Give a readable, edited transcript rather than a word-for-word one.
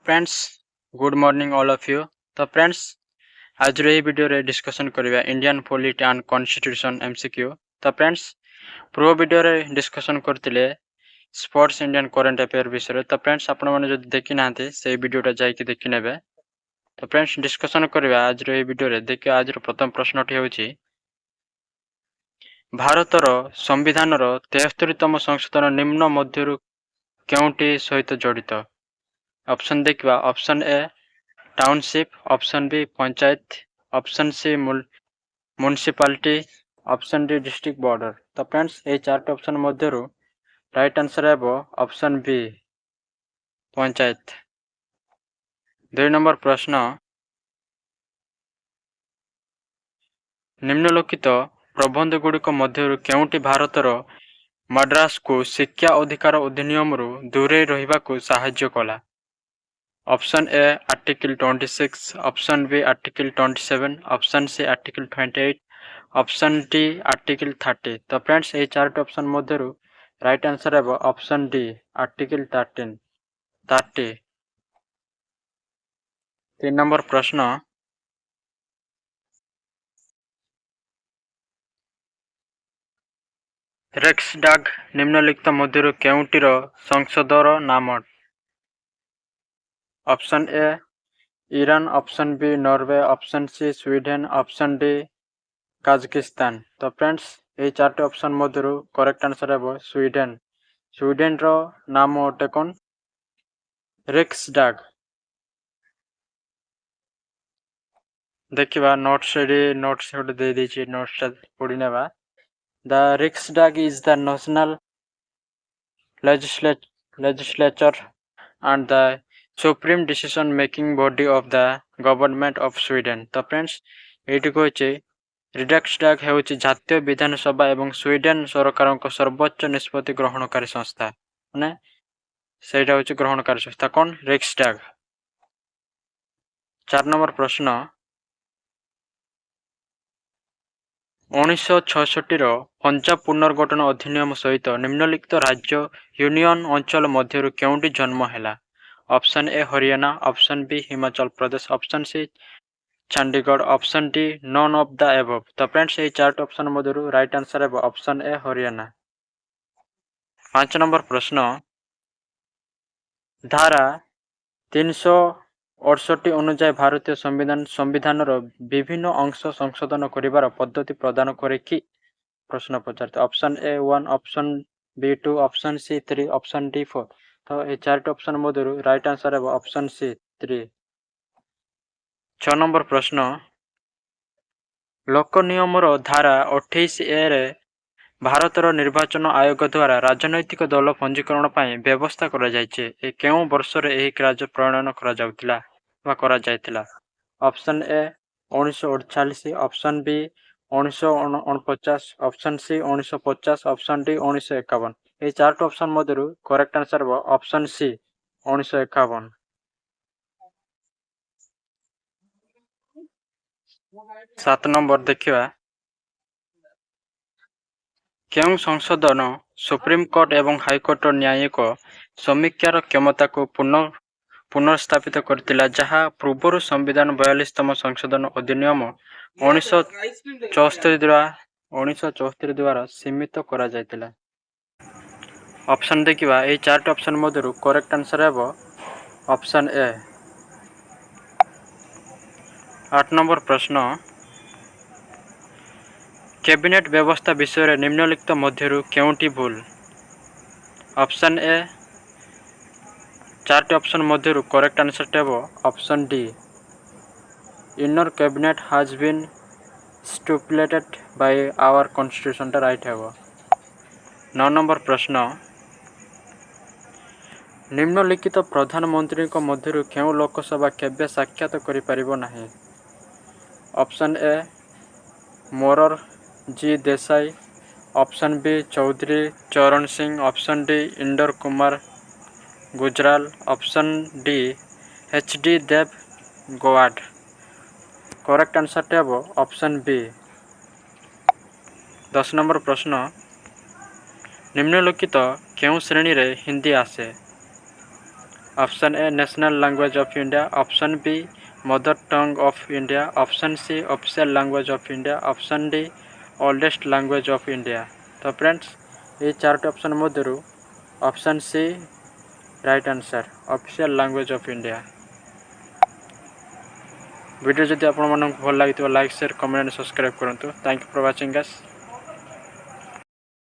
Friends good morning all of you. तो friends आज ये वीडियो रे डिस्कशन करिया Indian polity and constitution MCQ. तो फ्रेंड्स प्रो वीडियो रे डिस्कशन करथिले स्पोर्ट्स इंडियन करंट अफेयर विषय। तो फ्रेंड्स आपण माने जदि देखि नांते से वीडियोटा जाइके देखि नेबे। तो फ्रेंड्स डिस्कशन करिया आज ये वीडियो रे। देखिए आज प्रथम प्रश्नटी होछि भारतर संविधान 73तम संशोधन निम्न मध्यरु केउंटी सहित जड़ित। ऑप्शन देखिबा option A township, option B panchayat, option C municipality, option D district border. तो फ्रेंड्स ये चार्ट ऑप्शन मध्यरु राइट आंसर है ऑप्शन बी पंचायत। 2 नंबर प्रश्न निम्नलिखित प्रबंध गुड़िक मध्यरु केउंटी भारतर मद्रास को शिक्षा अधिकार अधिनियम रु दूरे रहिबाकु साहाय्य कला। Option A article 26, option B article 27, option C article 28, option D article 30। तो फ्रेंड्स ये चार्ट ऑप्शन मध्यरु राइट आंसर है ऑप्शन डी आर्टिकल 30। 3 नंबर प्रश्न रेक्सडाग निम्नलिखित मध्यरु केउंटीर संसदर नाम। Option A Iran, option B Norway, option C Sweden, option D Kazakhstan. तो फ्रेंड्स ये चार्ट ऑप्शन मध्यरु करेक्ट आंसर है स्वीडन। स्वीडन रो नाम अटे कौन रिक्सडाग। देखिबा नोट्स गोटे दे देछि नोट्स पढ़ी नेबा। The Riksdag is the national legislature and the supreme decision making body of the government of Sweden। तो फ्रेंड्स एटी कोचे रिक्सडाग हेउछि जातीय विधानसभा एवं स्वीडन सरकार सर्वोच्च निष्पत्ति ग्रहणकारी संस्था माने सेटा होछि ग्रहणकारी संस्था कौन रिक्सडाग। 4 नंबर प्रश्न 1966 पंजाब पुनर्गठन अधिनियम सहित निम्नलिखित राज्य यूनियन अंचल मध्यरु केउंटी जन्म हैला। Option A Haryana, option B Himachal Pradesh, option C Chandigarh, option D none of the above. तो फ्रेंड्स ये चार्ट ऑप्शन मध्यरु राइट आंसर है ऑप्शन ए हरियाणा। 5 नंबर प्रश्न धारा 368 अनुसार भारतीय संविधान विभिन्न अंश संशोधन करिवार पद्धति प्रदान करे कि प्रश्न पचारते। Option A 1, option B 2, option C 3, option D 4। तो ये चार्ट ऑप्शन मध्यरु राइट आंसर है ऑप्शन सी 3। 6 नंबर प्रश्न लोक नियम धारा 28 ए रे भारतर निर्वाचन आयोग द्वारा राजनैतिक दल पंजीकरण पर व्यवस्था करा जायछे। ए केउ वर्ष रे एही राज्य प्रणयन करा जाउतिला वा करा जायतिला। Option A 1948, option B 1949, option C 1950, option D 1951। ये चार्ट ऑप्शन मध्यरु correct answer option C 1951। 7 number देखिवा केउं संशोधन सुप्रीम कोर्ट एवं हाईकोर्ट न्यायिक समीक्षार क्षमता को पुनर्स्थापित करथिला जहा पूर्व संविधान 42तम संशोधन अधिनियम 1974 द्वारा सीमित करा जायतिला। ऑप्शन देखिबा ए चार्ट ऑप्शन मध्यरु करेक्ट आंसर है ऑप्शन ए। 8 नंबर प्रश्न कैबिनेट व्यवस्था विषय निम्नलिखित मध्यरु केउंटी भूल। ऑप्शन ए चार्ट ऑप्शन मध्यरु करेक्ट आंसर टेबो option D inner cabinet has been stipulated by our constitution टा राइट हेबो। 9 नंबर प्रश्न निम्नलिखित प्रधानमंत्री को मध्यरु केउ लोकसभा केबे साक्षात करि परिबो नाही। Option A Morarji Desai, option B Chaudhary Charan Singh, option D Inder Kumar Gujral, option D H D Deve Gowda. Correct answer टेबो ऑप्शन बी। 10 नंबर प्रश्न निम्नलिखित केउ श्रेणी रे हिंदी आसे। Option A national language of India, option B mother tongue of India, option C official language of India, option D oldest language of India. तो friends ये चारोटी ऑप्शन मध्य option C right answer official language of India. Video जदि आपको भल लगी like share comment subscribe करूँ। Thank you for watching guys.